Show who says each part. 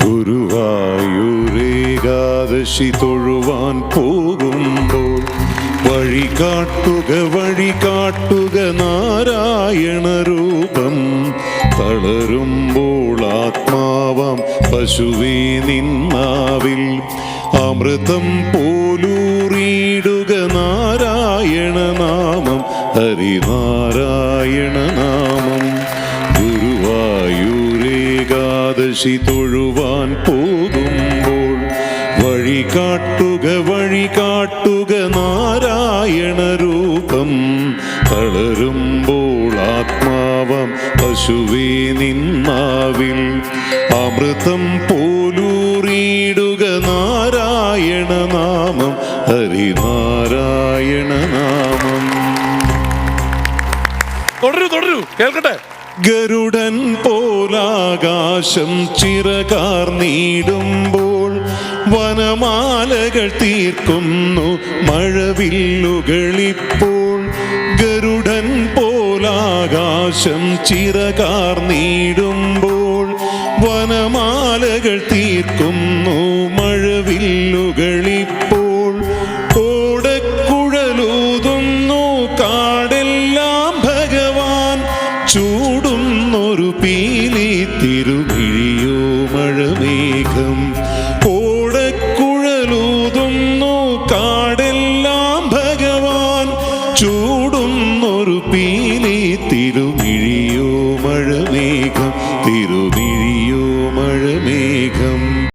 Speaker 1: ഗുരുവായൂരേകാദശി തൊഴുവാൻ പോകുമ്പോൾ വഴി കാട്ടുക നാരായണ രൂപം. തളരുമ്പോൾ ആത്മാവാം പശുവേ നിന്നാവിൽ അമൃതം പോലൂറിയിടുക നാരായണ നാമം, ഹരിനാരായണ നാമം. ഗുരുവായൂരേകാദശി തൊഴുവാൻ പോകുമ്പോൾ വഴി കാട്ടുക നാരായണ രൂപം. തളരുമ്പോൾ ആത്മാവാം പശുവേ നിന്നാവിൽ അമൃതം പോലൂറിയിടുക നാരായണ നാമം, ഹരിനാരായണ നാമം.
Speaker 2: തുടരൂ കേൾക്കട്ടെ.
Speaker 1: ഗരുഡൻ പോലാകാശം ചിറകാർന്നിടുമ്പോൾ വനമാലകൾ തീർക്കുന്നു മഴവില്ലുകളിപ്പോൾ. ഗരുഡൻ പോലാകാശം ചിറകാർന്നിടുമ്പോൾ വനമാലകൾ തീർക്കുന്നു മഴവില്ലുകളിപ്പോൾ. ഓടക്കുഴലൂതുന്നു കാടെല്ലാം ഭഗവാൻ ചൂടുന്നൊരു പീലി തിരു